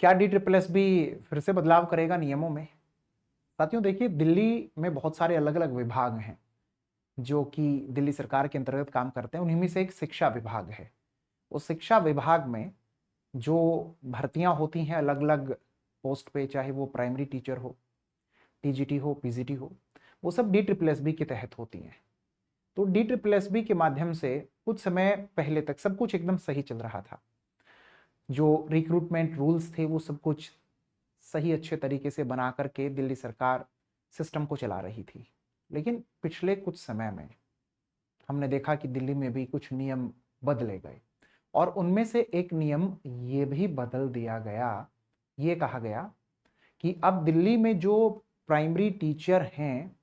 क्या DSSB फिर से बदलाव करेगा नियमों में? साथियों देखिए, दिल्ली में बहुत सारे अलग अलग विभाग हैं जो कि दिल्ली सरकार के अंतर्गत काम करते हैं। उन्हीं में से एक शिक्षा विभाग है। उस शिक्षा विभाग में जो भर्तियां होती हैं अलग अलग पोस्ट पे, चाहे वो प्राइमरी टीचर हो, TGT हो, PGT हो, वो सब DSSB के तहत होती हैं। तो DSSB के माध्यम से कुछ समय पहले तक सब कुछ एकदम सही चल रहा था। जो रिक्रूटमेंट रूल्स थे वो सब कुछ सही अच्छे तरीके से बना करके दिल्ली सरकार सिस्टम को चला रही थी। लेकिन पिछले कुछ समय में हमने देखा कि दिल्ली में भी कुछ नियम बदले गए, और उनमें से एक नियम ये भी बदल दिया गया, ये कहा गया कि अब दिल्ली में जो प्राइमरी टीचर हैं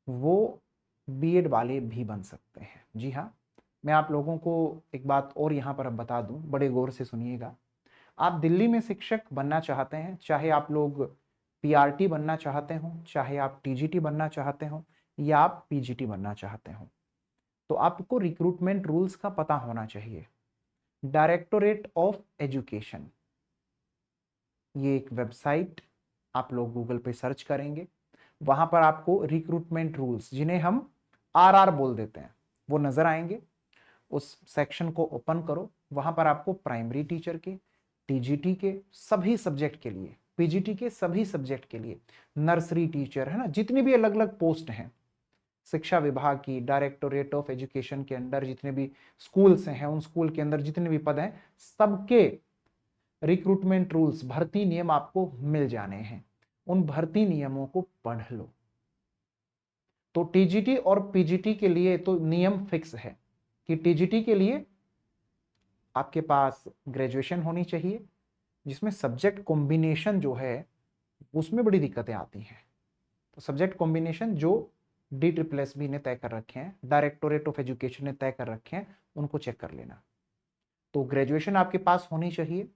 वो बीएड वाले भी बन सकते हैं। जी हाँ, मैं आप लोगों को एक बात और यहाँ पर अब बता दूं, बड़े गौर से सुनिएगा। आप दिल्ली में शिक्षक बनना चाहते हैं, चाहे आप लोग PRT बनना चाहते हो, चाहे आप TGT बनना चाहते हो, या आप PGT बनना चाहते हो, तो आपको रिक्रूटमेंट रूल्स का पता होना चाहिए। डायरेक्टोरेट ऑफ एजुकेशन, ये एक वेबसाइट, आप लोग गूगल पे सर्च करेंगे, वहां पर आपको रिक्रूटमेंट रूल्स, जिन्हें हम RR बोल देते हैं, वो नजर आएंगे। उस सेक्शन को ओपन करो, वहां पर आपको प्राइमरी टीचर के, TGT के सभी सब्जेक्ट के लिए, PGT के सभी सब्जेक्ट के लिए, नर्सरी टीचर है ना, जितनी भी अलग अलग पोस्ट हैं शिक्षा विभाग की, डायरेक्टोरेट ऑफ एजुकेशन के अंडर जितने भी स्कूल्स हैं, उन स्कूल के अंदर जितने भी पद हैं, सबके रिक्रूटमेंट रूल्स, भर्ती नियम आपको मिल जाने हैं। उन भर्ती नियमों को पढ़ लो। तो TGT और PGT के लिए तो नियम फिक्स है कि TGT के लिए आपके पास ग्रेजुएशन होनी चाहिए, जिसमें सब्जेक्ट कॉम्बिनेशन जो है उसमें बड़ी दिक्कतें आती हैं। तो सब्जेक्ट कॉम्बिनेशन जो DSSB ने तय कर रखे हैं, डायरेक्टोरेट ऑफ एजुकेशन ने तय कर रखे हैं, उनको चेक कर लेना। तो ग्रेजुएशन आपके पास होनी चाहिए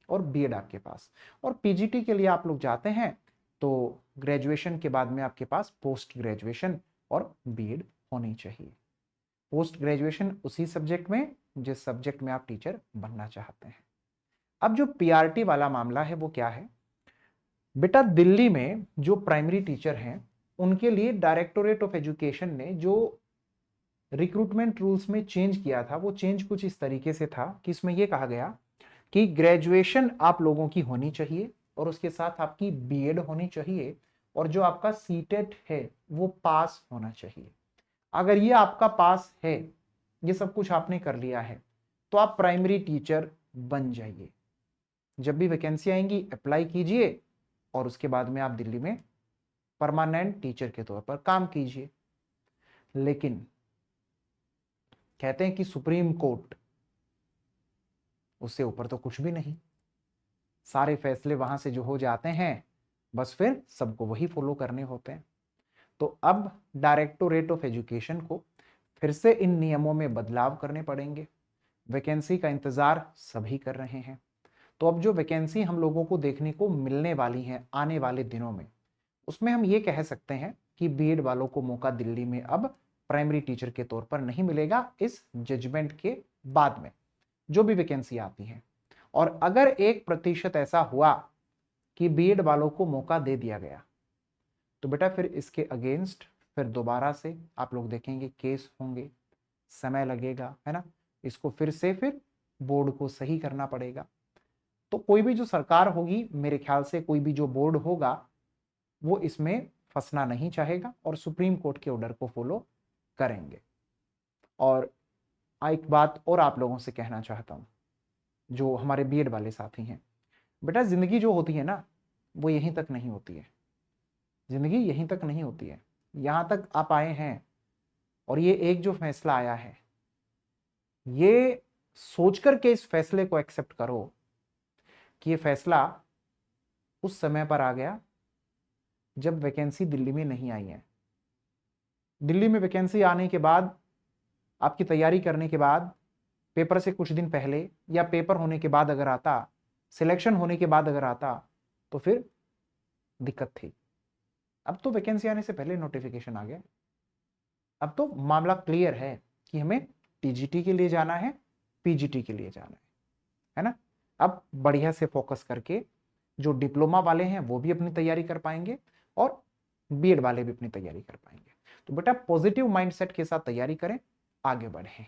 और बीएड आपके पास। और PGT के लिए आप लोग जाते हैं तो ग्रेजुएशन के बाद में आपके पास पोस्ट ग्रेजुएशन और बीएड होनी चाहिए। पोस्ट ग्रेजुएशन उसी सब्जेक्ट में जिस सब्जेक्ट में आप टीचर बनना चाहते हैं। अब जो PRT वाला मामला है वो क्या है बेटा, दिल्ली में जो प्राइमरी टीचर हैं उनके लिए डायरेक्टोरेट ऑफ एजुकेशन ने जो रिक्रूटमेंट रूल्स में चेंज किया था, वो चेंज कुछ इस तरीके से था कि इसमें यह कहा गया कि ग्रेजुएशन आप लोगों की होनी चाहिए और उसके साथ आपकी बीएड होनी चाहिए, और जो आपका सीटेट है वो पास होना चाहिए। अगर ये आपका पास है, ये सब कुछ आपने कर लिया है, तो आप प्राइमरी टीचर बन जाइए। जब भी वैकेंसी आएंगी अप्लाई कीजिए और उसके बाद में आप दिल्ली में परमानेंट टीचर के तौर पर काम कीजिए। लेकिन कहते हैं कि सुप्रीम कोर्ट, उससे ऊपर तो कुछ भी नहीं। सारे फैसले वहां से जो हो जाते हैं बस फिर सबको वही फॉलो करने होते हैं। तो अब डायरेक्टोरेट ऑफ एजुकेशन को फिर से इन नियमों में बदलाव करने पड़ेंगे। वैकेंसी का इंतजार सभी कर रहे हैं। तो अब जो वैकेंसी हम लोगों को देखने को मिलने वाली है आने वाले दिनों में, उसमें हम ये कह सकते हैं कि बीएड वालों को मौका दिल्ली में अब प्राइमरी टीचर के तौर पर नहीं मिलेगा इस जजमेंट के बाद में जो भी वैकेंसी आती है। और अगर 1% ऐसा हुआ कि बीएड वालों को मौका दे दिया गया, तो बेटा फिर इसके अगेंस्ट फिर दोबारा से आप लोग देखेंगे केस होंगे, समय लगेगा, है ना। इसको फिर बोर्ड को सही करना पड़ेगा। तो कोई भी जो सरकार होगी, मेरे ख्याल से कोई भी जो बोर्ड होगा, वो इसमें फंसना नहीं चाहेगा और सुप्रीम कोर्ट के ऑर्डर को फॉलो करेंगे। और एक बात और आप लोगों से कहना चाहता हूं, जो हमारे बीएड वाले साथी हैं, बेटा जिंदगी जो होती है ना, वो यहीं तक नहीं होती है। जिंदगी यहीं तक नहीं होती है। यहां तक आप आए हैं और ये एक जो फैसला आया है, ये सोचकर के इस फैसले को एक्सेप्ट करो कि ये फैसला उस समय पर आ गया जब वैकेंसी दिल्ली में नहीं आई है। दिल्ली में वैकेंसी आने के बाद, आपकी तैयारी करने के बाद, पेपर से कुछ दिन पहले या पेपर होने के बाद अगर आता, सिलेक्शन होने के बाद अगर आता, तो फिर दिक्कत थी। अब तो वैकेंसी आने से पहले नोटिफिकेशन आ गया। अब तो मामला क्लियर है कि हमें TGT के लिए जाना है, PGT के लिए जाना है ना। अब बढ़िया से फोकस करके जो डिप्लोमा वाले हैं वो भी अपनी तैयारी कर पाएंगे और बीएड वाले भी अपनी तैयारी कर पाएंगे। तो बेटा पॉजिटिव माइंडसेट के साथ तैयारी करें, आगे बढ़ें।